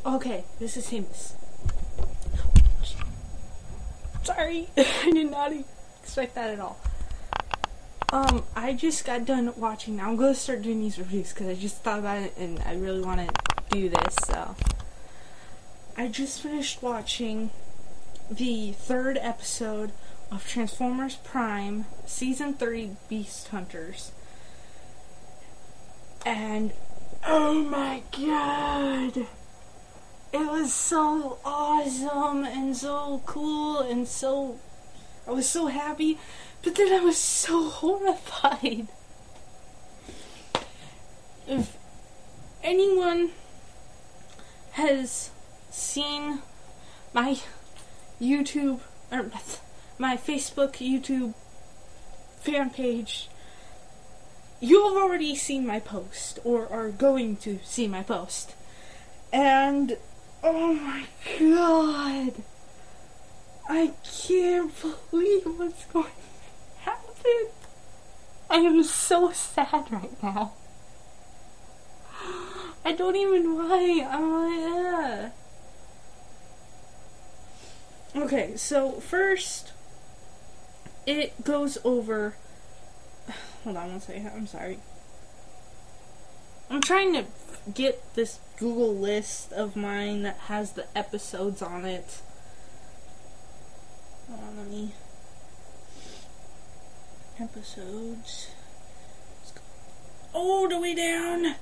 Okay, this is Seamus. Sorry, I did not expect that at all. I just got done watching. Now I'm going to start doing these reviews because I just thought about it and I really want to do this, so. I just finished watching the 3rd episode of Transformers Prime, Season 3, Beast Hunters. And, oh my god! It was so awesome and so cool and so... I was so happy, but then I was so horrified. If anyone has seen my YouTube, or my Facebook, YouTube fan page, you have already seen my post, or are going to see my post. And, oh my god, I can't believe what's going to happen. I am so sad right now. I don't even know why. I'm like, Okay, so first, it goes over... Hold on one second, I'm sorry. I'm trying to get this Google list of mine that has the episodes on it. Hold on, let me... Episodes... All the way down!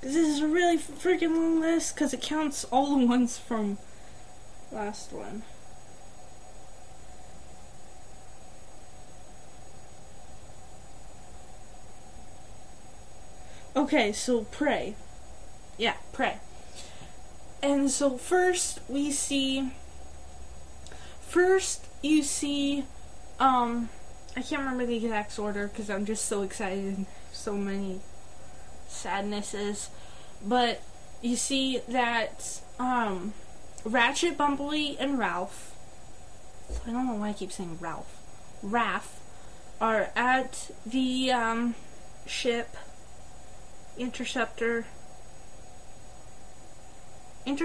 This is a really freaking long list, because it counts all the ones from last one. Okay, so Prey. Yeah, Prey. And so first you see, I can't remember the exact order because I'm just so excited and so many sadnesses. But you see that, Ratchet, Bumblebee, and Ralph, I don't know why I keep saying Ralph, Raph, are at the, ship, Interceptor? Did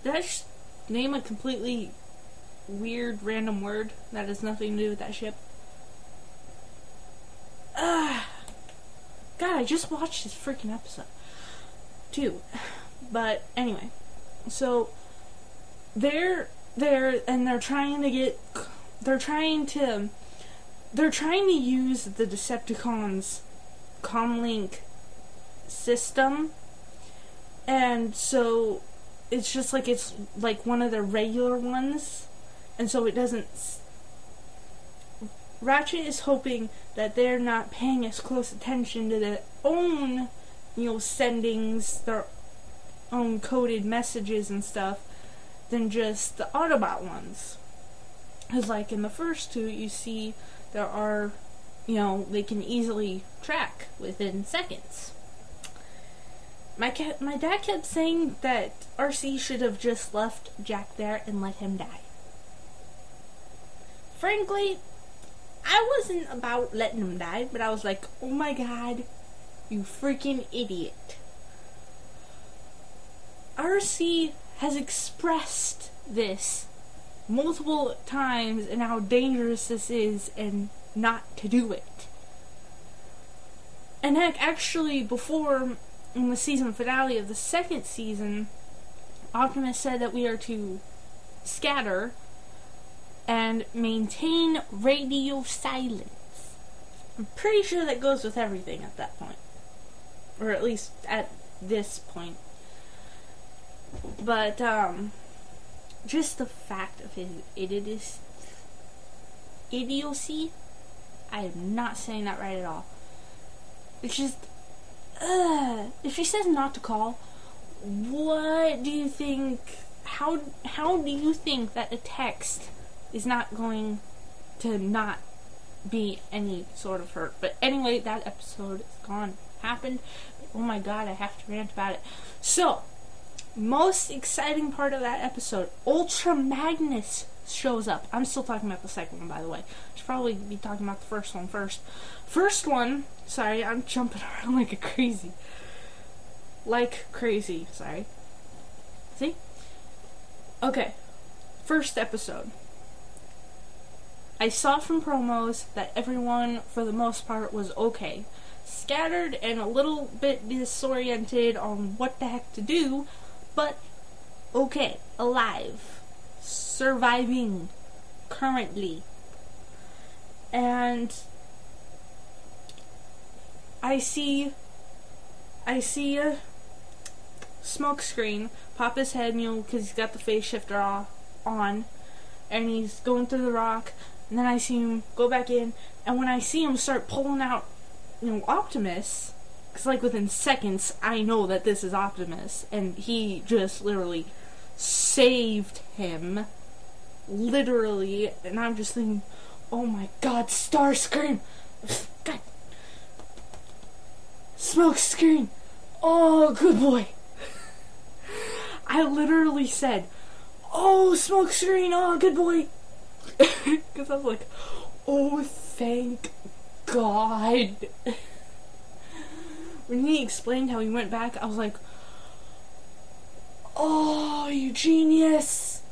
I just name a completely weird random word that has nothing to do with that ship? God, I just watched this freaking episode too. But anyway, so they're there and they're trying to use the Decepticons' comlink system, and so it's just like it's like one of the regular ones, and so it doesn't. Ratchet is hoping that they're not paying as close attention to their own, sendings, their own coded messages and stuff, than just the Autobot ones. Because like in the first two, you see there are, they can easily track within seconds. My dad kept saying that RC should have just left Jack there and let him die. Frankly, I wasn't about letting him die, but I was like, oh my god, you freaking idiot. RC has expressed this multiple times and how dangerous this is and not to do it. And heck, actually, before, in the season finale of the 2nd season, Optimus said that we are to scatter and maintain radio silence. I'm pretty sure that goes with everything at that point. Or at least at this point. But, just the fact of his idiocy, I am not saying that right at all. It's just, if she says not to call, what do you think, how do you think that a text is not going to not be any sort of hurt? But anyway, that episode is gone, happened. Oh my god, I have to rant about it. So, most exciting part of that episode, Ultra Magnus shows up. I'm still talking about the second one, by the way. I should probably be talking about the first one first. First one, sorry, I'm jumping around like a crazy. like crazy. Sorry. See? Okay. First episode. I saw from promos that everyone, for the most part, was okay. Scattered and a little bit disoriented on what the heck to do, but okay. Alive. Surviving. Currently. And I see a smoke screen pop his head, because he's got the face shifter on, and he's going through the rock, and then I see him go back in, and when I see him start pulling out, Optimus, because, like, within seconds, I know that this is Optimus, and he just literally saved him, literally, and I'm just thinking, oh my god, Starscream! God. Smoke screen! Oh, good boy! I literally said, oh, smoke screen! Oh, good boy! Because I was like, oh, thank God. When he explained how he went back, I was like, oh, you genius!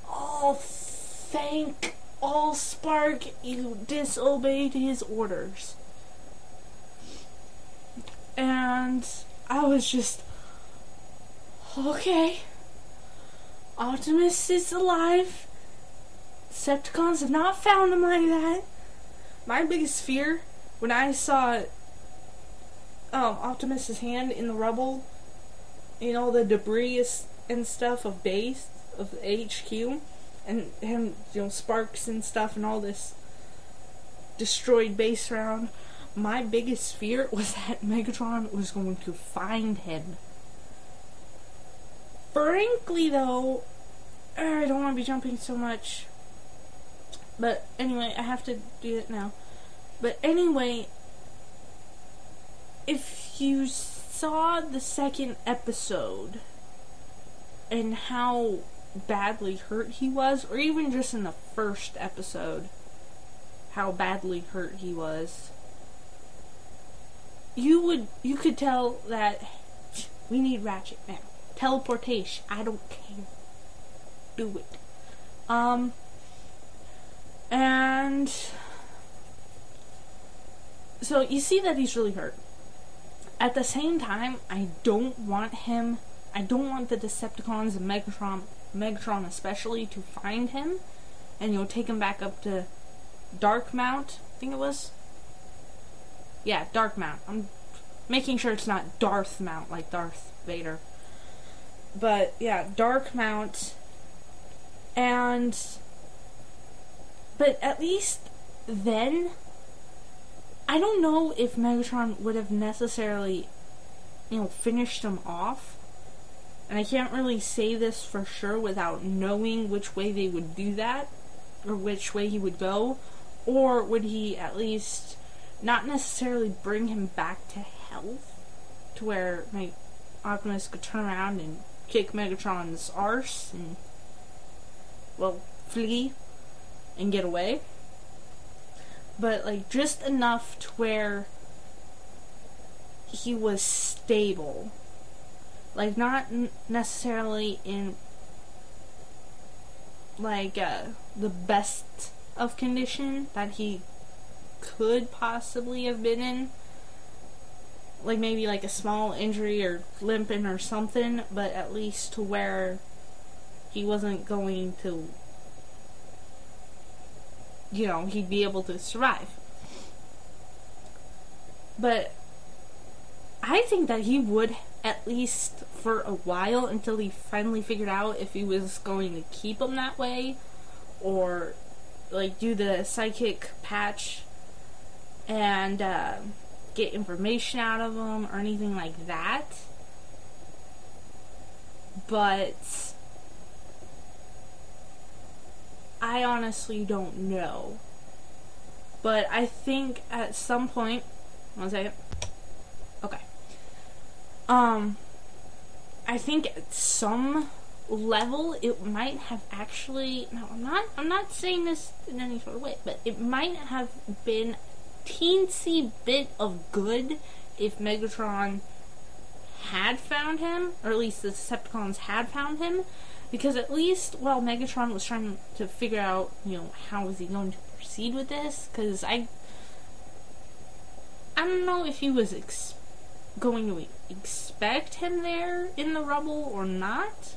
Oh, thank Allspark, you disobeyed his orders. And I was just, okay, Optimus is alive. Decepticons have not found him like that. My biggest fear when I saw Optimus's hand in the rubble, the debris and stuff of base of HQ, and him, sparks and stuff and all this destroyed base around. My biggest fear was that Megatron was going to find him. Frankly, though, I don't want to be jumping so much. But anyway, I have to do it now. But anyway, if you saw the second episode and how badly hurt he was, or even just in the first episode, how badly hurt he was, you could tell that we need Ratchet now. Teleportation, I don't care. Do it. And so you see that he's really hurt. At the same time, I don't want the Decepticons and Megatron especially, to find him and take him back up to Darkmount, I think it was. Yeah, Darkmount. I'm making sure it's not Darth Mount like Darth Vader. But yeah, Darkmount. But at least then, I don't know if Megatron would have necessarily, finished him off. And I can't really say this for sure without knowing which way they would do that, or which way he would go. Or would he at least not necessarily bring him back to health, to where Optimus could turn around and kick Megatron's arse and, flee and get away. But, just enough to where he was stable. Not necessarily in, the best of condition that he could possibly have been in. Maybe a small injury or limping or something, but at least to where he wasn't going to, he'd be able to survive. But I think that he would, at least for a while, until he finally figured out if he was going to keep him that way, or do the psychic patch and get information out of him or anything like that. But I honestly don't know. But I think at some point, one second. Okay. I think at some level it might have actually, no, I'm not saying this in any sort of way, but it might have been teensy bit of good if Megatron had found him, or at least the Decepticons had found him, because at least while Megatron was trying to figure out, how is he going to proceed with this, because I don't know if he was going to expect him there in the rubble or not,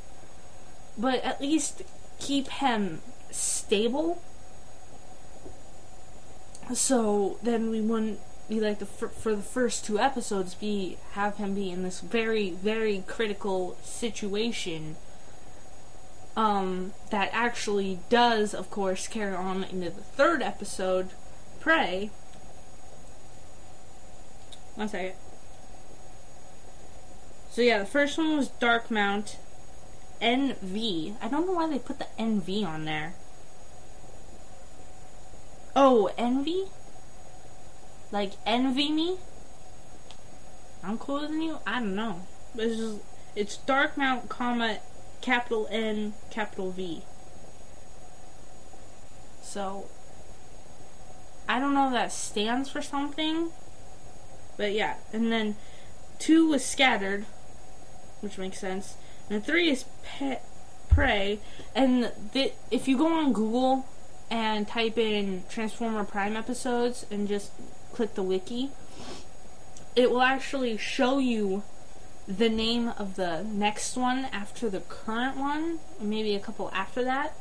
but at least keep him stable, so then we wouldn't be like for the first 2 episodes have him be in this very, very critical situation that actually does, of course, carry on into the 3rd episode, Prey. One second. So yeah, the first one was Dark Mount, NV. I don't know why they put the NV on there. Oh, envy? Like, envy me? I'm cooler than you? I don't know. But it's Dark Mount, comma, capital N, capital V. So, I don't know if that stands for something. But yeah, and then 2 was Scattered, which makes sense. And 3 is Prey. And if you go on Google and type in Transformer Prime episodes and just click the wiki, it will actually show you the name of the next one after the current one, maybe a couple after that.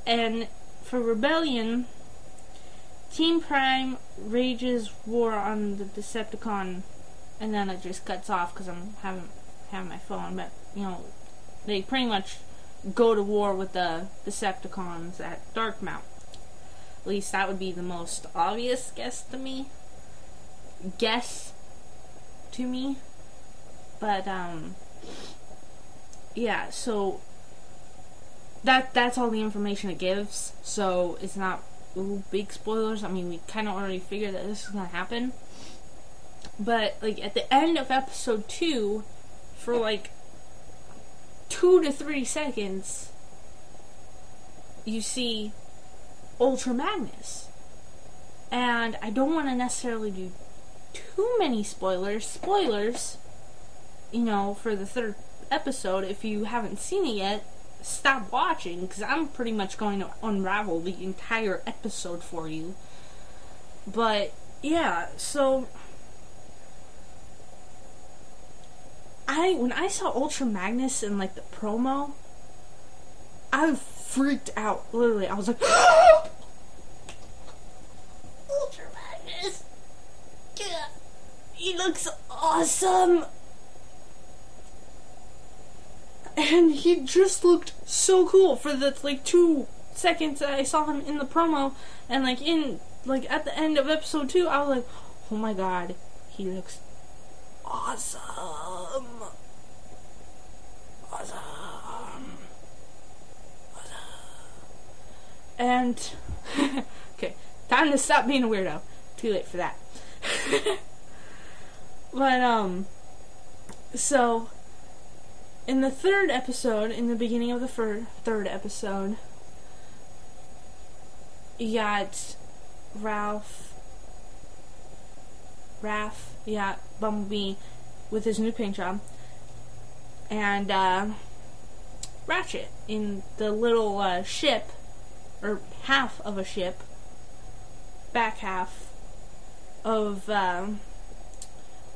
And for Rebellion, Team Prime rages war on the Decepticon, and then it just cuts off because I'm having my phone, but they pretty much go to war with the Decepticons at Dark Mount. At least that would be the most obvious guess to me. But yeah, so that's all the information it gives. So it's not big spoilers. I mean, we kind of already figured that this is gonna happen. But like at the end of episode 2, for like 2 to 3 seconds, you see Ultra Magnus. And I don't want to necessarily do too many spoilers, for the 3rd episode. If you haven't seen it yet, stop watching, because I'm pretty much going to unravel the entire episode for you. But yeah, so when I saw Ultra Magnus in like the promo, I freaked out. Literally, I was like, Ultra Magnus! Yeah, he looks awesome! And he just looked so cool for the 2 seconds that I saw him in the promo, and at the end of episode 2, I was like, oh my god, he looks awesome. And okay, time to stop being a weirdo. Too late for that. But so in the 3rd episode, in the beginning of the 3rd episode, you got Bumblebee with his new paint job, and Ratchet in the little ship, or half of a ship, back half of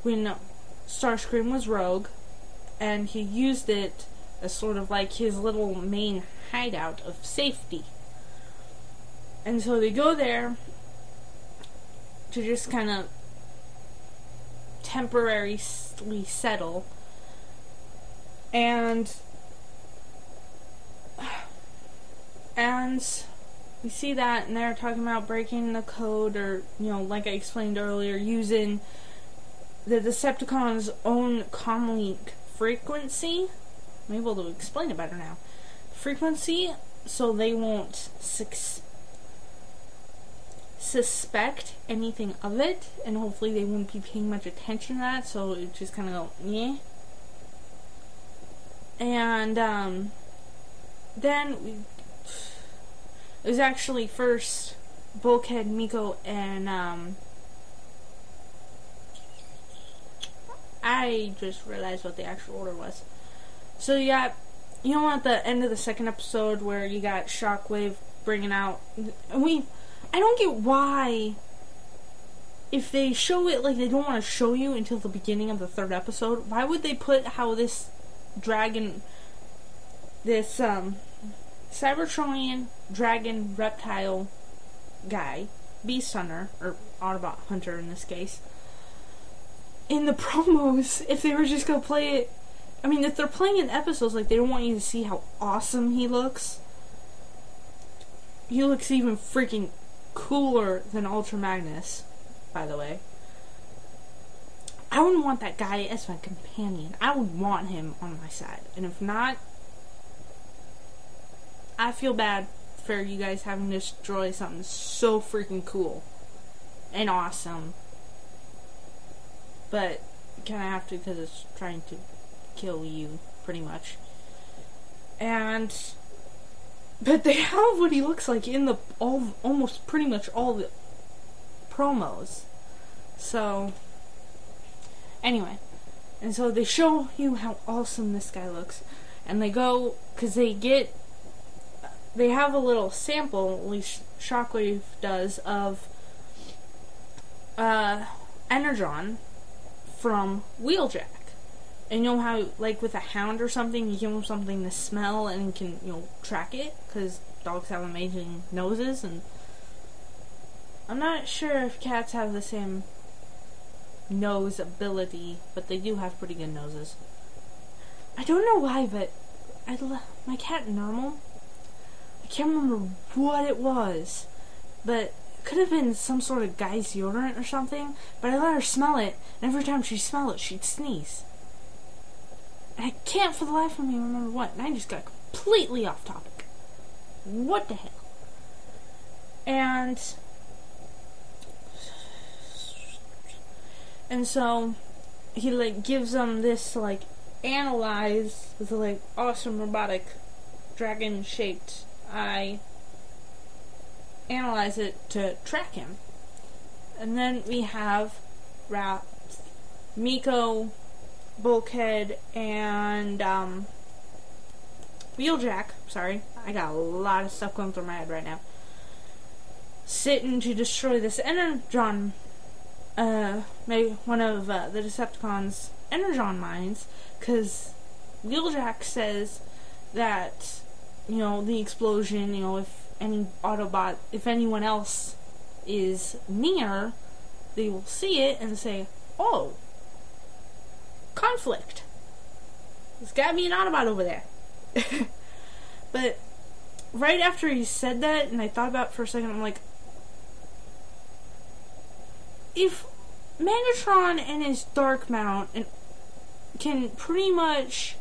when Starscream was rogue, and he used it as sort of like his little main hideout of safety. And so they go there to just kind of temporarily settle, and we see that, and they're talking about breaking the code, or like I explained earlier, using the Decepticons' own comlink frequency. I'm able to explain it better now. Frequency, so they won't suspect anything of it, and hopefully they won't be paying much attention to that, so it just kind of go, yeah. And then it was actually first Bulkhead, Miko, and I just realized what the actual order was. So you got, you know, at the end of the second episode where you got Shockwave bringing out, I don't get why, if they show it like they don't want to show you until the beginning of the third episode, why would they put how this dragon, this Cybertronian dragon reptile guy, Beast Hunter, or Autobot Hunter in this case, in the promos, if they were just gonna play it, I mean, if they're playing in episodes, like, they don't want you to see how awesome he looks. He looks even freaking cooler than Ultra Magnus, by the way. I wouldn't want that guy as my companion. I would want him on my side. And if not, I feel bad for you guys having to destroy something so freaking cool and awesome. But kind of have to because it's trying to kill you, pretty much. But they have what he looks like in the almost pretty much all the promos. So anyway, and so they show you how awesome this guy looks, and they go, because they have a little sample, at least Shockwave does, of Energon from Wheeljack. And you know how, like, with a hound or something, you give him something to smell and can, you know, track it? Because dogs have amazing noses, and I'm not sure if cats have the same nose ability, but they do have pretty good noses. I don't know why, but my cat Normal, I can't remember what it was, but it could have been some sort of guy's deodorant or something, but I let her smell it, and every time she'd smell it, she'd sneeze. And I can't for the life of me remember what, and I just got completely off topic. What the hell? And so he, like, gives them this, like, analyze with a, like, awesome robotic dragon shaped eye, analyze it to track him. And then we have Miko, Bulkhead, and Wheeljack, sorry, I got a lot of stuff going through my head right now, sitting to destroy this Energon, one of the Decepticons' Energon mines, because Wheeljack says that, you know, the explosion, you know, if any Autobot, if anyone else is near, they will see it and say, oh, conflict. There's gotta be an Autobot over there. But right after he said that, and I thought about it for a second, I'm like, if Megatron and his Dark Mount can pretty much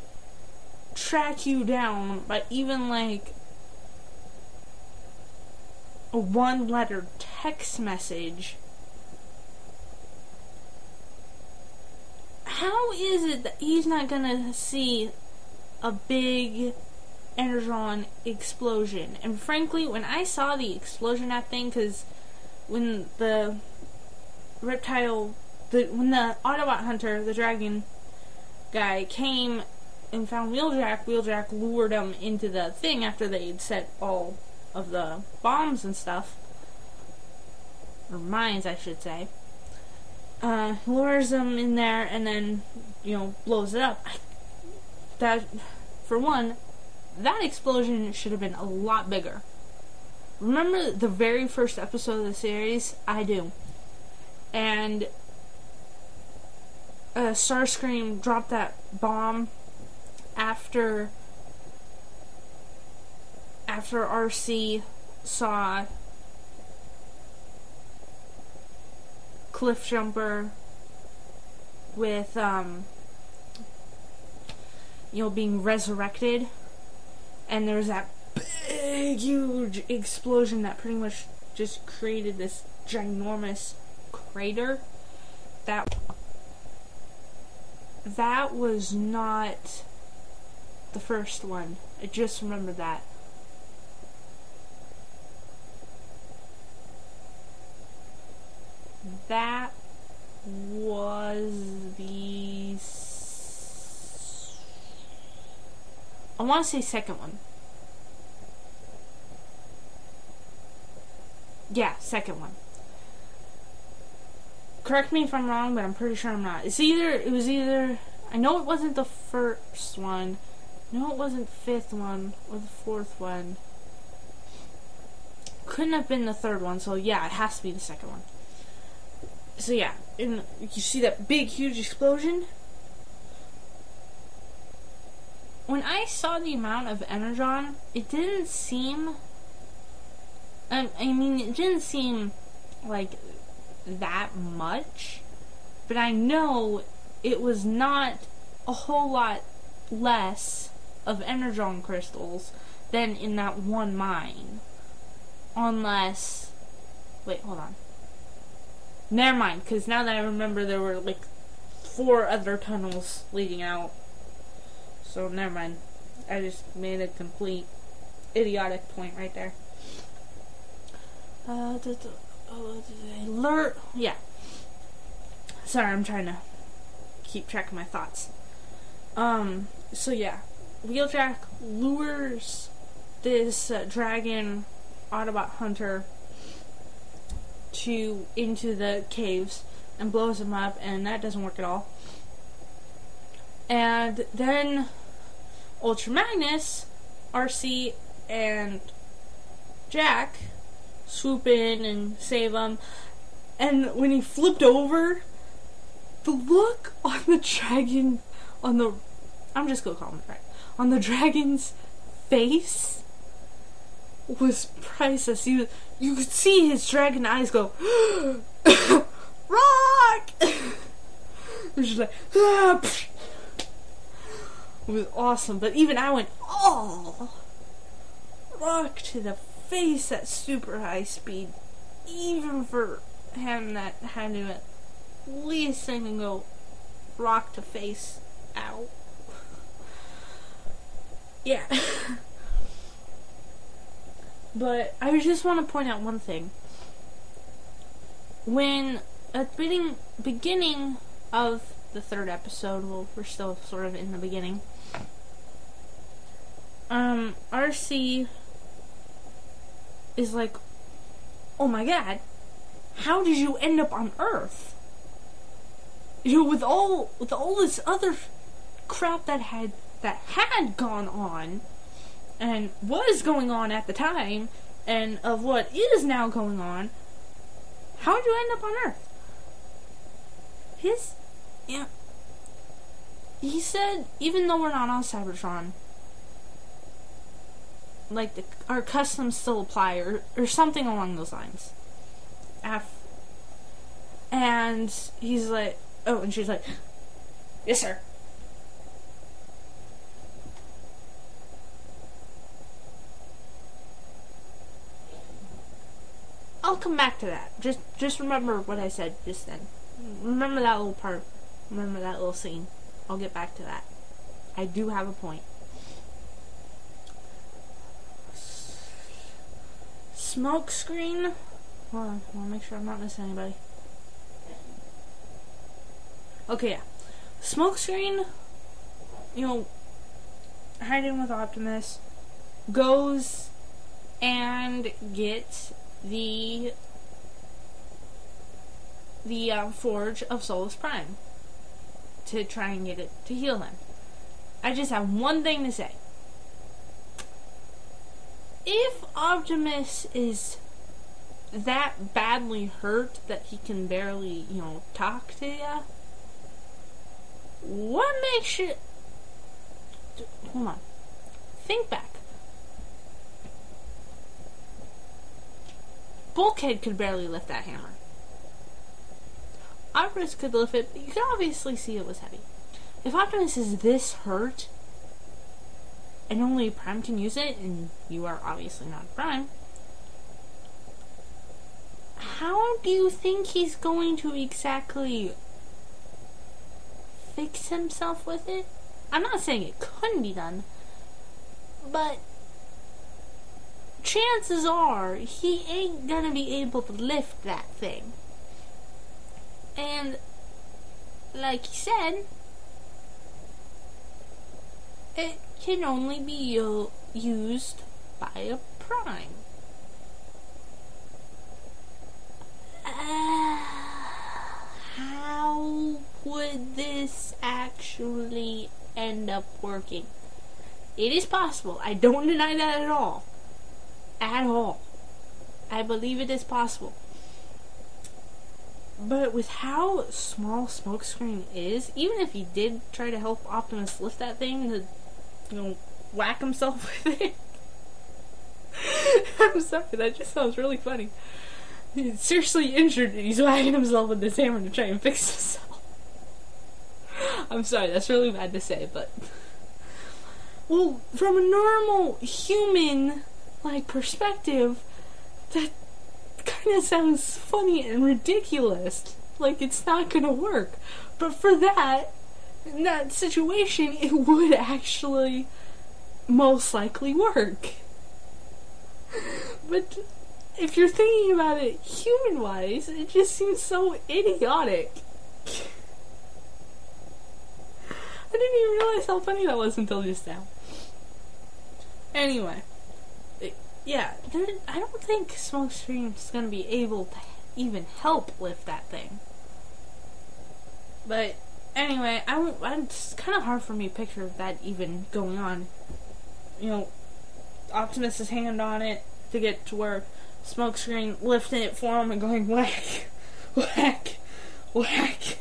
track you down by even, like, a one-letter text message, how is it that he's not gonna see a big Energon explosion? And frankly, when I saw the explosion that thing, because when the reptile, when the Autobot Hunter, the dragon guy, came and found Wheeljack lured him into the thing after they'd set all of the bombs and stuff, or mines, I should say. Lures them in there and then, you know, blows it up. That, for one, that explosion should have been a lot bigger. Remember the very first episode of the series? I do. And Starscream dropped that bomb after RC saw Cliffjumper with, you know, being resurrected, and there was that big, huge explosion that pretty much just created this ginormous crater. That was not the first one. I just remembered that. That was the... I want to say second one. Yeah, second one. Correct me if I'm wrong, but I'm pretty sure I'm not. It was either, I know it wasn't the first one. No, it wasn't the fifth one or the fourth one. Couldn't have been the third one, so yeah, it has to be the second one. So yeah, and you see that big, huge explosion? When I saw the amount of energon, it didn't seem... it didn't seem like that much, but I know it was not a whole lot less of energon crystals than in that one mine. Unless... Wait, hold on. Never mind, because now that I remember, there were like 4 other tunnels leading out. So, never mind. I just made a complete idiotic point right there. Alert. Yeah. Sorry, I'm trying to keep track of my thoughts. So yeah. Wheeljack lures this dragon Autobot hunter into the caves and blows him up, and that doesn't work at all. And then Ultra Magnus, RC, and Jack swoop in and save him. And when he flipped over, the look on the dragon, I'm just gonna call him dragon, on the dragon's face was priceless. You could see his dragon eyes go, rock! It was just like, ah, it was awesome. But even I went, oh, rock to the face at super high speed. Even for him that had to at least think and go rock to face out. Yeah. But I just want to point out one thing. When at the beginning of the third episode, well, we're still sort of in the beginning, RC is like, oh my god, how did you end up on Earth? You know, with all this other crap that had gone on, and was going on at the time, and of what is now going on, how did you end up on Earth? He said, even though we're not on Cybertron, like our customs still apply, or something along those lines. And he's like, oh, and she's like, yes, sir. I'll come back to that. Just remember what I said just then. Remember that little part. Remember that little scene. I'll get back to that. I do have a point. Smoke screen. Hold on. I want to make sure I'm not missing anybody. Okay, yeah. Smoke screen, you know, hiding with Optimus, goes and gets the Forge of Solus Prime to try and get it to heal him. I just have one thing to say. If Optimus is that badly hurt that he can barely, you know, talk to ya, what makes you... Hold on. Think back. Bulkhead could barely lift that hammer. Optimus could lift it, but you can obviously see it was heavy. If Optimus is this hurt, and only Prime can use it, and you are obviously not Prime, how do you think he's going to exactly fix himself with it? I'm not saying it couldn't be done, but chances are he ain't gonna be able to lift that thing. And like he said, it can only be used by a prime. How would this actually end up working? It is possible. I don't deny that at all. At all. I believe it is possible. But with how small Smokescreen is, even if he did try to help Optimus lift that thing to, whack himself with it. I'm sorry, that just sounds really funny. He's seriously injured and he's whacking himself with this hammer to try and fix himself. I'm sorry, that's really bad to say, but... Well, from a normal human, perspective, that kind of sounds funny and ridiculous. Like, it's not gonna work. But for that, in that situation, it would actually most likely work. But if you're thinking about it human-wise, it just seems so idiotic. I didn't even realize how funny that was until just now. Anyway, yeah, I don't think Smokescreen's gonna be able to even help lift that thing. But anyway, it's kind of hard for me to picture that even going on. Optimus' hand on it to get to where Smokescreen lifting it for him and going whack, whack, whack.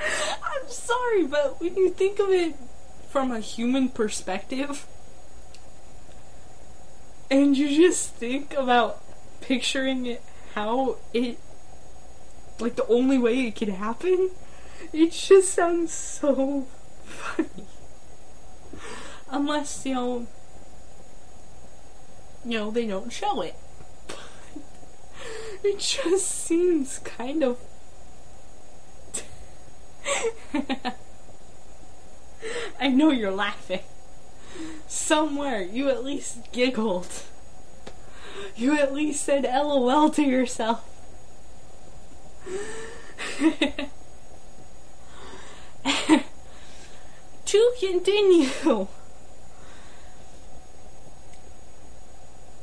I'm sorry, but when you think of it from a human perspective, and you just think about picturing it, how it, the only way it could happen, it just sounds so funny. Unless, they don't show it. It just seems kind of... I know you're laughing. Somewhere you at least giggled. You at least said LOL to yourself. To continue.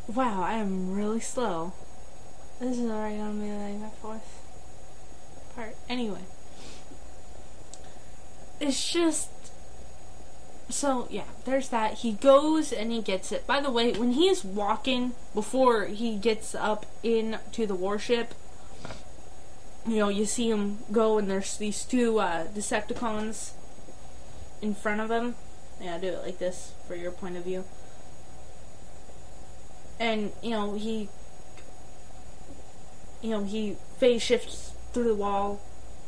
Wow, I am really slow. This is already gonna be my fourth part. Anyway. It's just... So, yeah, there's that. He goes and he gets it. By the way, when he's walking, before he gets up into the warship, you see him go and there's these two Decepticons in front of him. Yeah, do it like this for your point of view. And, he phase shifts through the wall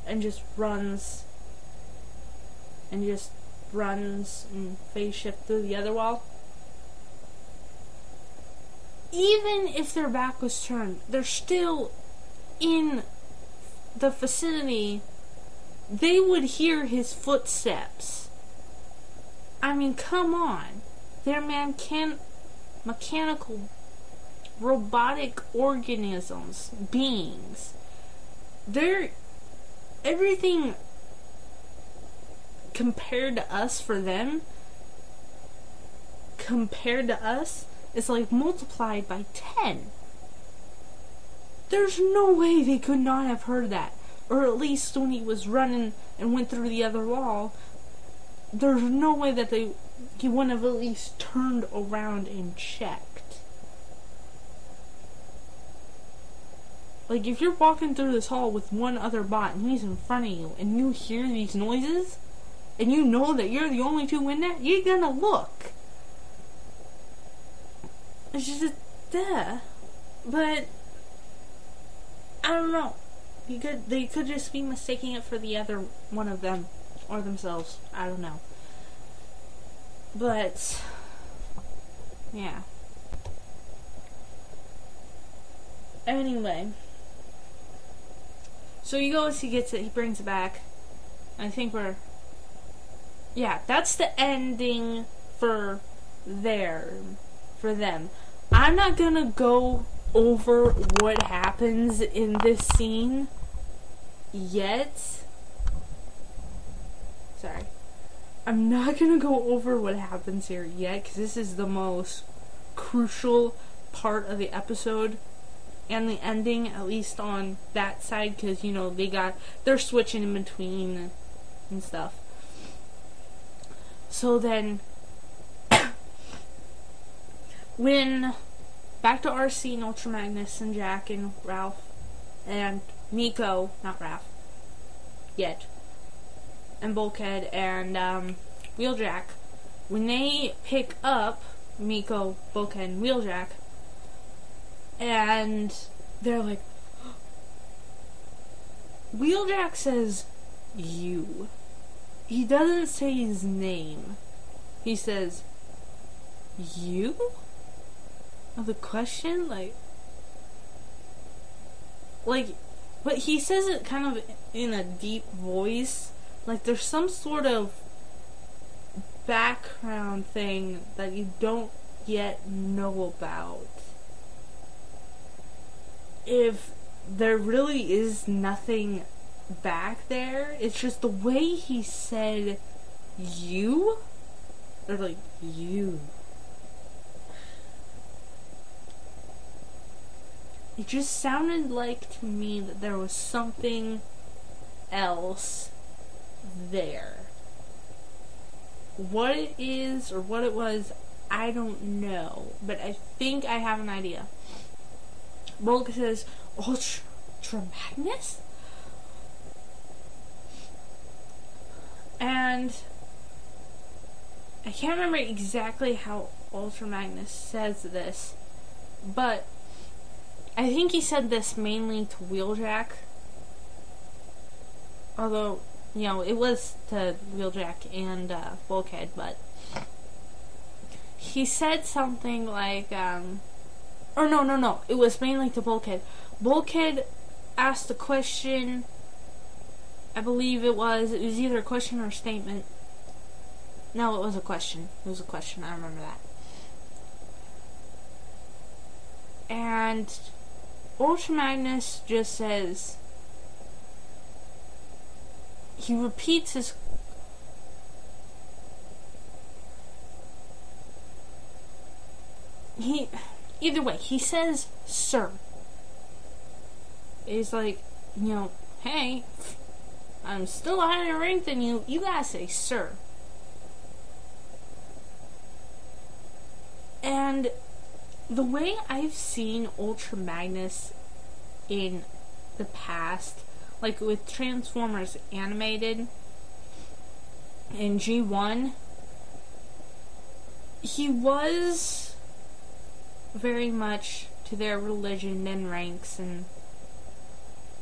and just runs. And just runs and phase shift through the other wall. Even if their back was turned, they're still in the vicinity. They would hear his footsteps. I mean, come on. They're mechanical, robotic organisms, beings. They're everything compared to us for them, compared to us, is multiplied by 10. There's no way they could not have heard that. Or at least when he was running and went through the other wall, there's no way that he wouldn't have at least turned around and checked. If you're walking through this hall with one other bot and he's in front of you and you hear these noises, and you know that you're the only two in there, you're gonna look. It's just, duh. But, I don't know. They could just be mistaking it for the other one of them, or themselves. I don't know. But, yeah. Anyway. So he goes, he gets it, he brings it back. I think we're... Yeah, that's the ending for them. I'm not gonna go over what happens in this scene yet. Sorry. I'm not gonna go over what happens here yet, because this is the most crucial part of the episode and the ending, at least on that side, because, you know, they're switching in between and stuff. So then, when back to RC and Ultra Magnus and Jack and Ralph and Miko, not Ralph yet, and Bulkhead and Wheeljack, when they pick up Miko, Bulkhead, and Wheeljack, and they're like, Wheeljack says, "You." He doesn't say his name. He says, "You?" Of the question, like, but he says it kind of in a deep voice, like there's some sort of background thing that you don't yet know about. If there really is nothing back there, it's just the way he said "you," or like "you." It just sounded like to me that there was something else there. What it is or what it was, I don't know, but I think I have an idea. Bulk says, "Ultra Magnus?" And I can't remember exactly how Ultra Magnus says this, but I think he said this mainly to Wheeljack. Although, you know, it was to Wheeljack and Bulkhead, but he said something like, or no, it was mainly to Bulkhead. Bulkhead asked a question, I believe it was either a question or a statement. No, it was a question. It was a question, I remember that. And Ultra Magnus just says, he repeats his, either way, he says "sir." He's like, you know, "Hey, I'm still higher rank than you. You gotta say "sir." And the way I've seen Ultra Magnus in the past, like with Transformers Animated in G1, he was very much to their religion and ranks, and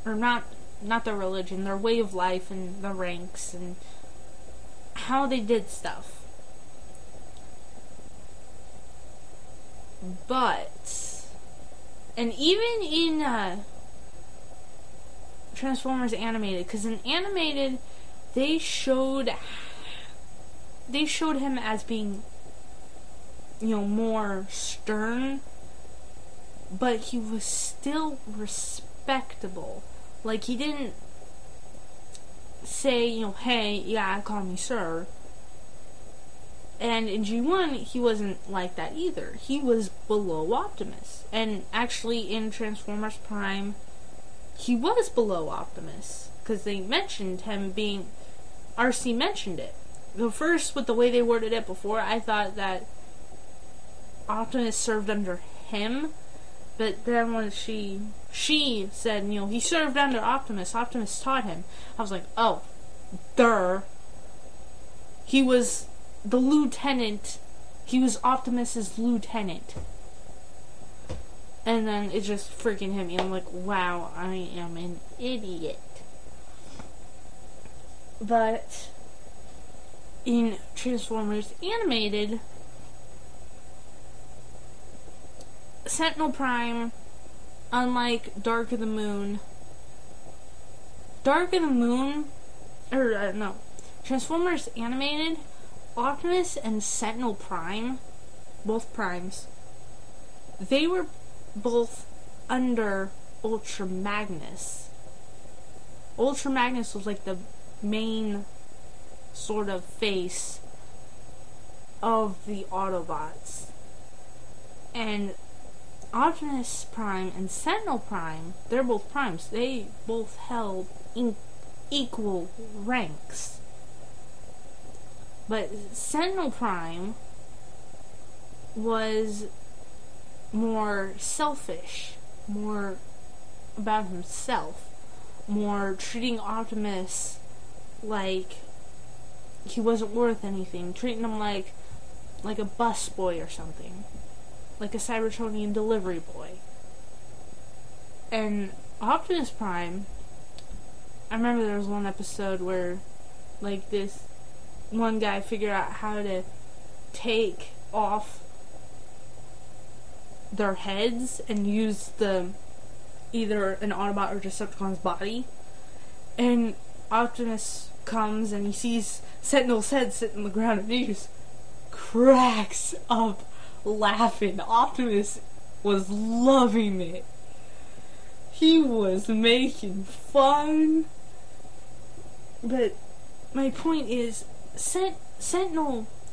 or not their religion, their way of life and the ranks and how they did stuff. But, and even in Transformers Animated, because in Animated they showed him as being, you know, more stern, but he was still respectable. Like, he didn't say, you know, "Hey, yeah, call me sir." And in G1, he wasn't like that either. He was below Optimus. And actually, in Transformers Prime, he was below Optimus. Because they mentioned him being... RC mentioned it. The first, with the way they worded it before, I thought that Optimus served under him. But then when she said, you know, he served under Optimus taught him. I was like, oh, duh. He was the lieutenant. He was Optimus's lieutenant. And then it just freaking hit me. I'm like, wow, I am an idiot. But in Transformers Animated, Sentinel Prime, unlike Dark of the Moon, Transformers Animated, Optimus and Sentinel Prime, both Primes, they were both under Ultra Magnus. Ultra Magnus was like the main sort of face of the Autobots. And Optimus Prime and Sentinel Prime, they're both primes. They both held equal ranks. But Sentinel Prime was more selfish, more about himself, more treating Optimus like he wasn't worth anything, treating him like a busboy or something, like a Cybertronian delivery boy. And Optimus Prime, I remember there was one episode where, like, this one guy figured out how to take off their heads and use either an Autobot or Decepticon's body. And Optimus comes and he sees Sentinel's head sitting on the ground and he just cracks up laughing. Optimus was loving it. He was making fun. But my point is,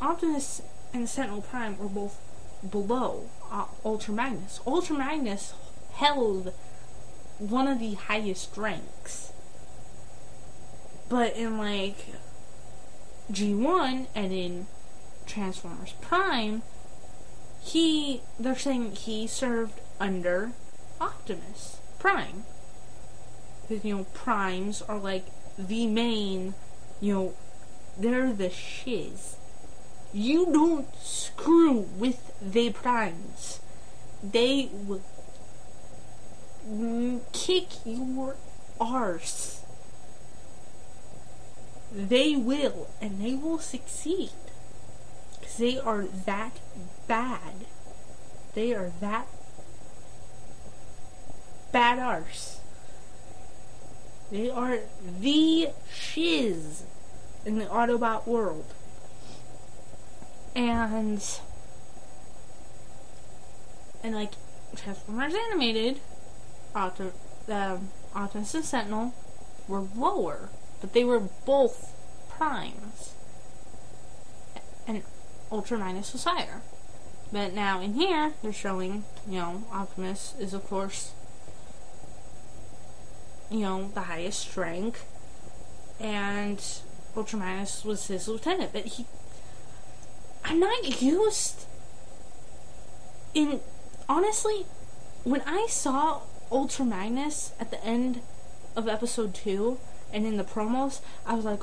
Optimus and Sentinel Prime were both below Ultra Magnus. Ultra Magnus held one of the highest ranks. But in, like, G1 and in Transformers Prime, they're saying he served under Optimus Prime. Because, primes are, like, the main, they're the shiz. You don't screw with the primes. They will kick your arse. They will, and they will succeed. Because they are that bad. They are that bad arse. They are the shiz in the Autobot world. And like Transformers Animated, Optimus and Sentinel were lower, but they were both primes. And Ultra Magnus was higher. But now in here, they're showing, Optimus is of course, the highest rank, and Ultra Magnus was his lieutenant. But I'm not used in, honestly, when I saw Ultra Magnus at the end of episode 2 and in the promos, I was like,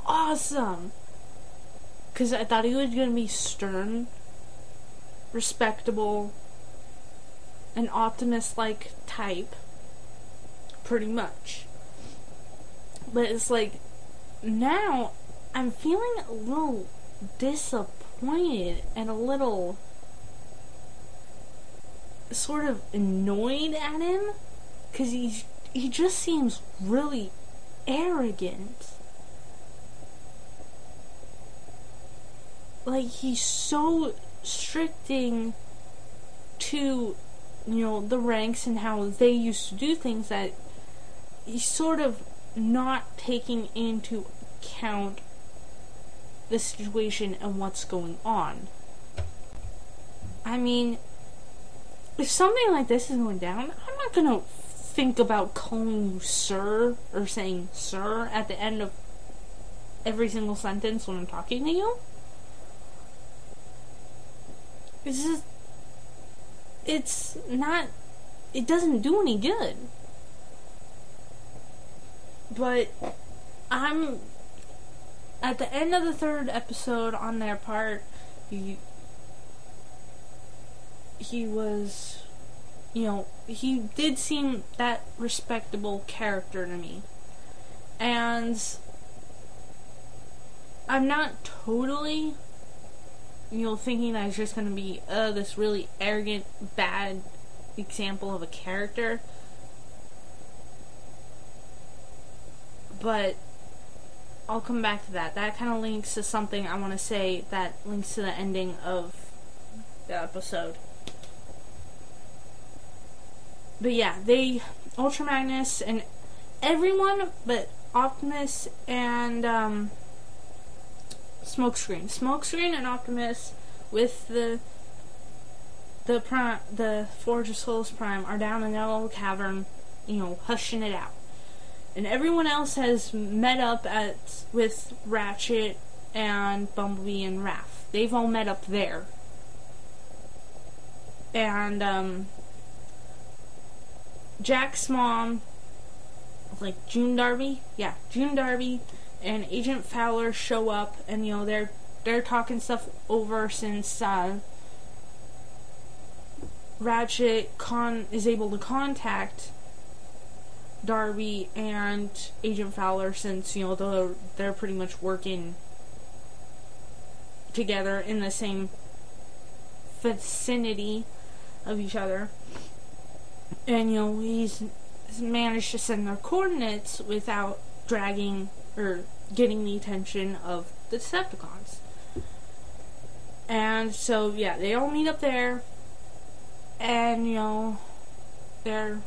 awesome, because I thought he was going to be stern, respectable, an Optimus-like type, pretty much. But it's like, now I'm feeling a little disappointed and a little sort of annoyed at him, because he just seems really arrogant. Like, he's so stricting to, the ranks and how they used to do things, that he's sort of not taking into account the situation and what's going on. I mean, if something like this is going down, I'm not gonna think about calling you sir or saying sir at the end of every single sentence when I'm talking to you. It's not, it doesn't do any good. But I'm at the end of the 3rd episode on their part, he was, he did seem that respectable character to me. And I'm not totally, thinking that it's just going to be this really arrogant, bad example of a character. But I'll come back to that. That kind of links to something I want to say that links to the ending of the episode. But yeah, Ultra Magnus and everyone but Optimus and Smokescreen. Smokescreen and Optimus with the Forge of Souls Prime are down in their little cavern, hushing it out. And everyone else has met up with Ratchet and Bumblebee and Raph. They've all met up there. And Jack's mom, like June Darby, and Agent Fowler show up, and they're talking stuff over since Ratchet is able to contact Darby and Agent Fowler, since they're pretty much working together in the same vicinity of each other. And he's managed to send their coordinates without dragging or getting the attention of the Decepticons. And so they all meet up there, and they're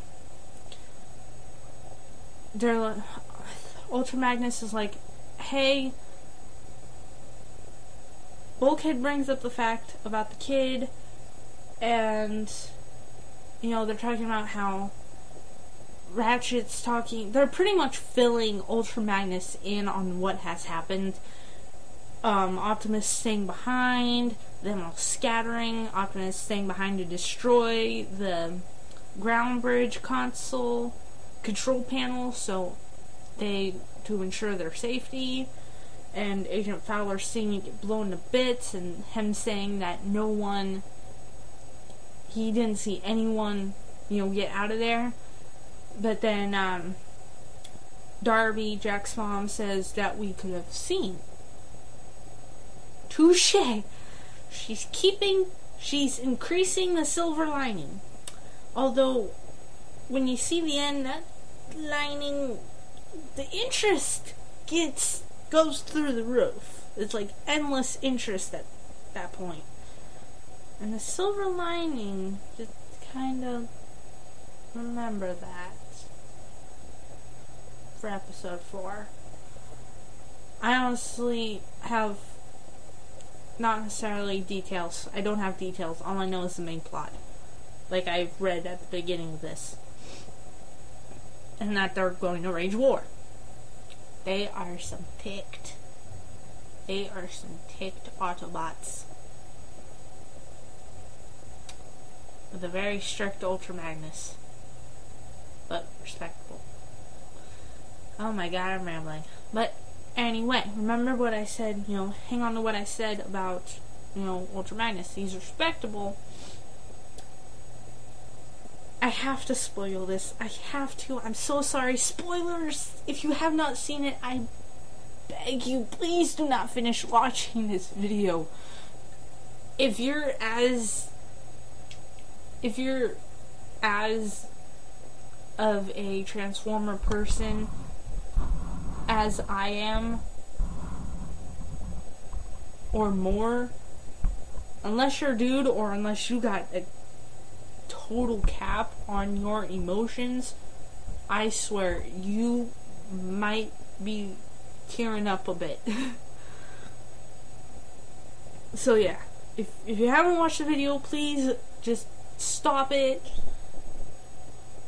Ultra Magnus is like, hey, Bulkhead brings up the fact about the kid, and they're talking about how Ratchet's talking. They're pretty much filling Ultra Magnus in on what has happened. Optimus staying behind, them all scattering, Optimus staying behind to destroy the ground bridge control panel, to ensure their safety, and Agent Fowler seeing it get blown to bits, and him saying that he didn't see anyone, get out of there. But then, Darby, Jack's mom, says that we could have seen. Touché! She's increasing the silver lining. Although, when you see the end, that lining, the interest goes through the roof. It's like endless interest at that point. And the silver lining, just kind of remember that for episode 4. I honestly have not necessarily details. I don't have details. All I know is the main plot, like I've read at the beginning of this. And that they're going to wage war. They are some ticked Autobots. With a very strict Ultra Magnus. But respectable. Oh my god, I'm rambling. But anyway, remember what I said, hang on to what I said about, Ultra Magnus. He's respectable. I have to spoil this. I have to. I'm so sorry. Spoilers! If you have not seen it, I beg you, please do not finish watching this video. If you're as of a Transformer person as I am, or more, unless you're a dude, or unless you got a total cap on your emotions, I swear you might be tearing up a bit. So yeah, if you haven't watched the video, please just stop it.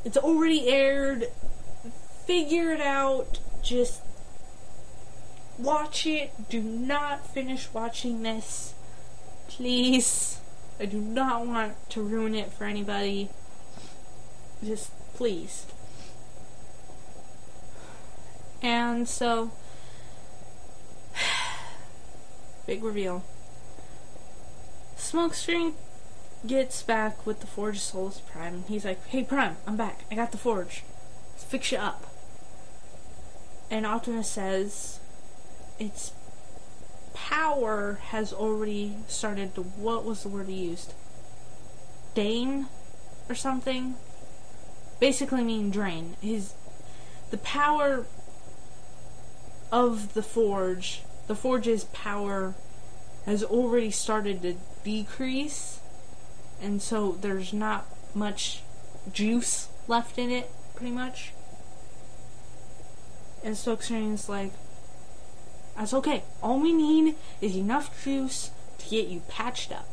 It's already aired. Figure it out. Just watch it. Do not finish watching this, please. I do not want to ruin it for anybody. Just please. And so, big reveal. Smokescreen gets back with the Forge of Souls Prime. He's like, hey Prime, I'm back. I got the Forge. Let's fix you up. And Optimus says its power has already started to, what was the word he used? Dane? Or something? Basically mean drain. The power of the Forge's power has already started to decrease, and so there's not much juice left in it, pretty much. And Smokescreen's like, that's okay. All we need is enough juice to get you patched up.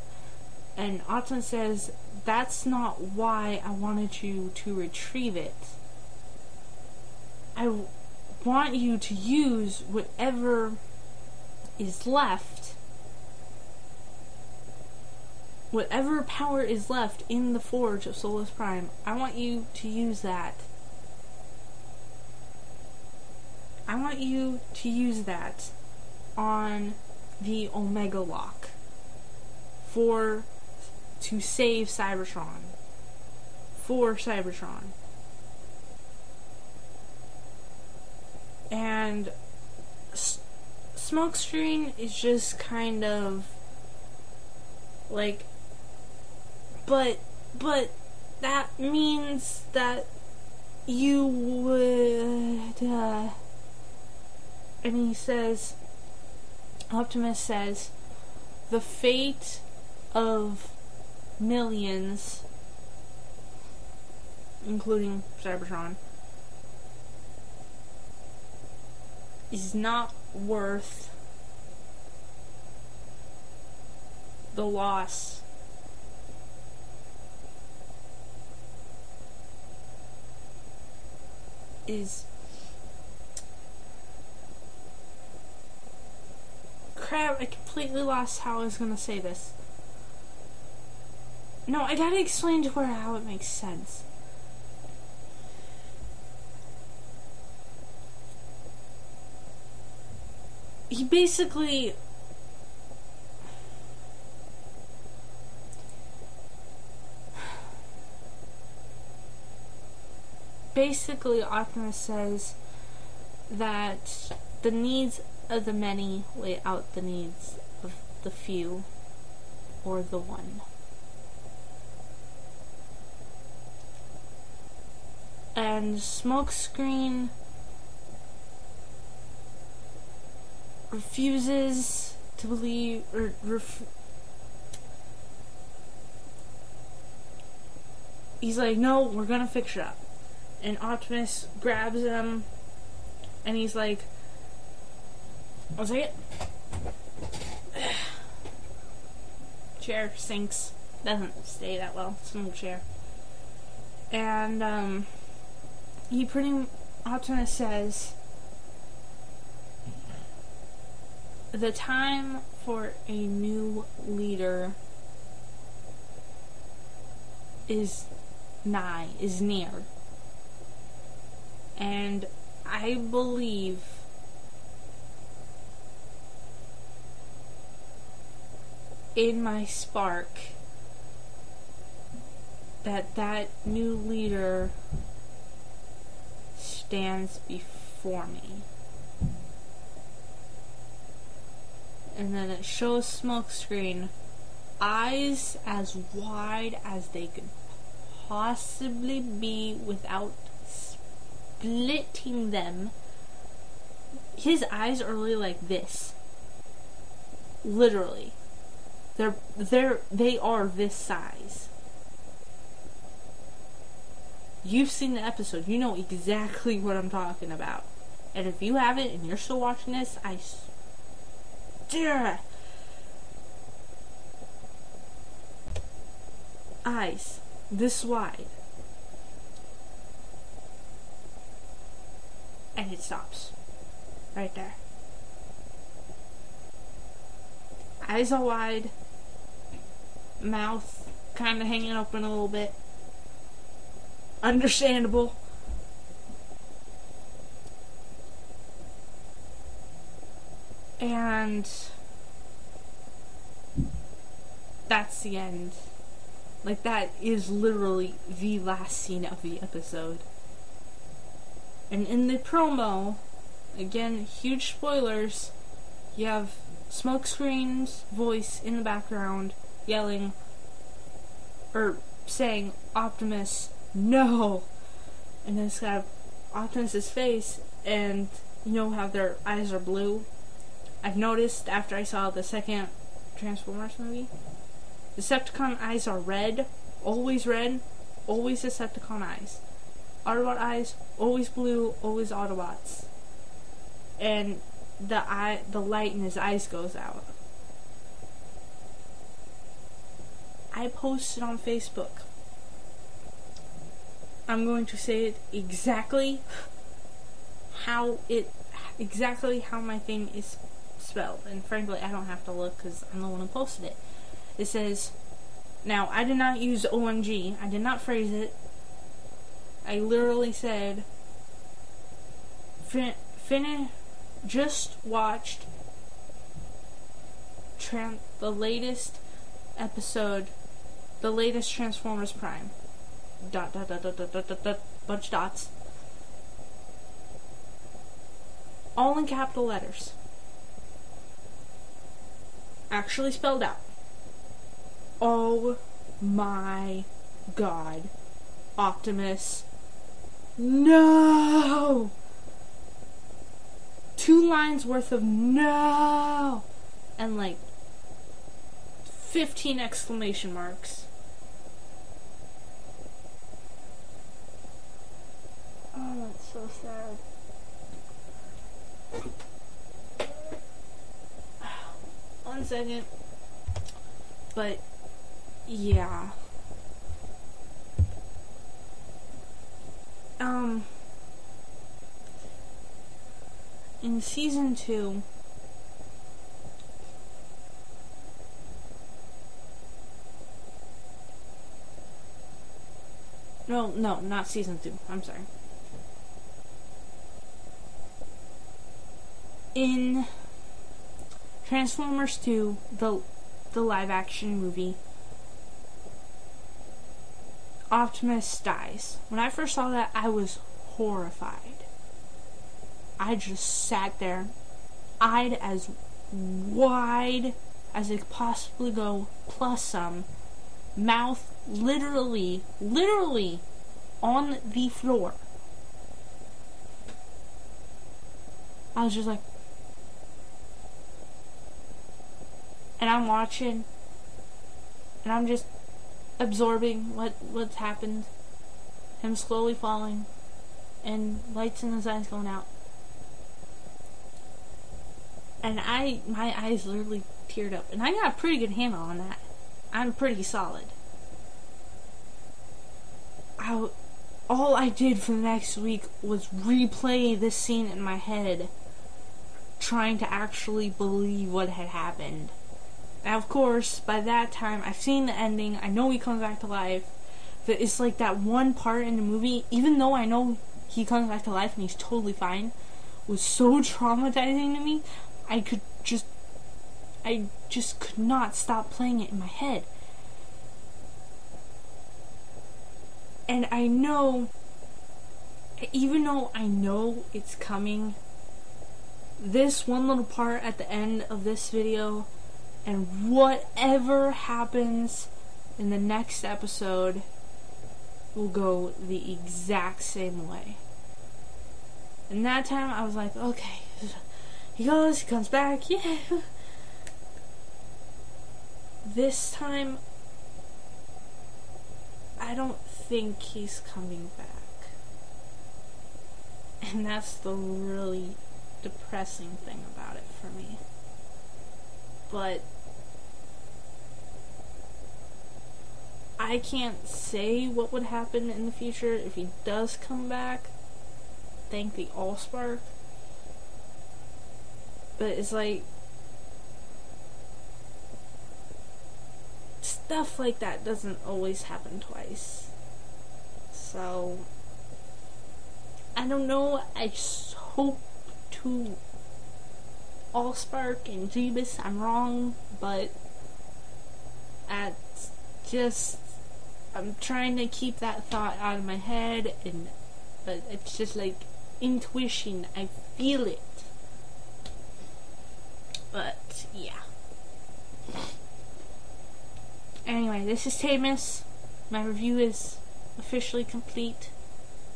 And Optimus says, that's not why I wanted you to retrieve it. I want you to use whatever is left, whatever power is left in the forge of Solus Prime. I want you to use that. I want you to use that on the Omega Lock to save Cybertron. For Cybertron. And Smokescreen is just kind of like, but that means that you would, and he says, Optimus says, the fate of millions, including Cybertron, is not worth the loss crap, I completely lost how I was gonna say this. No, I gotta explain to her how it makes sense. He basically Optimus says that the needs of the many weigh out the needs of the few, or the one. And Smokescreen refuses to believe, or he's like, no, we're gonna fix it up. And Optimus grabs him, and he's like, I'll take it. Chair sinks. Doesn't stay that well. It's an old chair. And, Optimus says, the time for a new leader is near. And I believe in my spark that new leader stands before me. And then it shows Smokescreen, eyes as wide as they could possibly be without splitting them. His eyes are really like this. Literally. They are this size. You've seen the episode. You know exactly what I'm talking about. And if you haven't and you're still watching this, I eyes this wide. And it stops. Right there. Eyes are wide. Mouth kind of hanging open a little bit. Understandable. And that's the end. Like, that is literally the last scene of the episode. And in the promo, again, huge spoilers, you have Smokescreen's voice in the background yelling, or saying, Optimus, no! And then it's got Optimus's face, and you know how their eyes are blue? I've noticed after I saw the second Transformers movie, Decepticon eyes are red, always Decepticon eyes. Autobot eyes, always blue, always Autobots. and the light in his eyes goes out. I posted on Facebook. I'm going to say it exactly how my thing is spelled, and frankly I don't have to look because I'm the one who posted it. It says, now I did not use OMG, I did not phrase it, I literally said just watched the latest episode, the latest Transformers Prime, ... bunch dots, all in capital letters, actually spelled out. Oh my god, Optimus, no! 2 lines worth of no! And like 15 exclamation marks. Oh, that's so sad. One second. But, yeah. In season 2, no, not season 2, I'm sorry. In Transformers 2, the live action movie, Optimus dies. When I first saw that, I was horrified. I just sat there, eyed as wide as it could possibly go, plus some, mouth literally on the floor. I was just like, and I'm watching, and I'm just absorbing what's happened. Him slowly falling, and lights in his eyes going out. And my eyes literally teared up. And I got a pretty good handle on that. I'm pretty solid. All I did for the next week was replay this scene in my head, trying to actually believe what had happened. Now, of course, by that time, I've seen the ending. I know he comes back to life. But it's like that one part in the movie, even though I know he comes back to life and he's totally fine, was so traumatizing to me. I just could not stop playing it in my head. And I know, even though I know it's coming, this one little part at the end of this video, and whatever happens in the next episode, will go the exact same way. And that time I was like, okay, he goes, he comes back, yeah. This time, I don't think he's coming back. And that's the really depressing thing about it for me. But I can't say what would happen in the future if he does come back. Thank the Allspark. But it's like, stuff like that doesn't always happen twice. So, I don't know. I just hope to Allspark and Jeebus I'm wrong, but that's just, I'm trying to keep that thought out of my head, but it's just like intuition. I feel it. But yeah. Anyway, this is Tamus. My review is officially complete.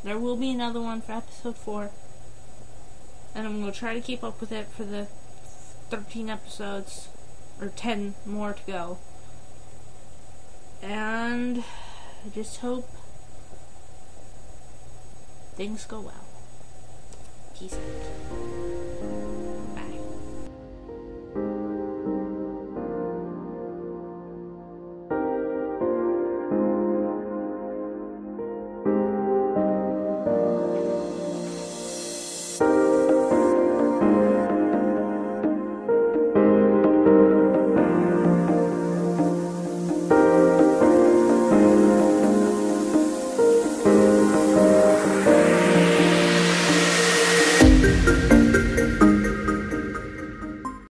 There will be another one for episode 4. And I'm going to try to keep up with it for the 13 episodes. Or 10 more to go. And I just hope things go well. Peace out.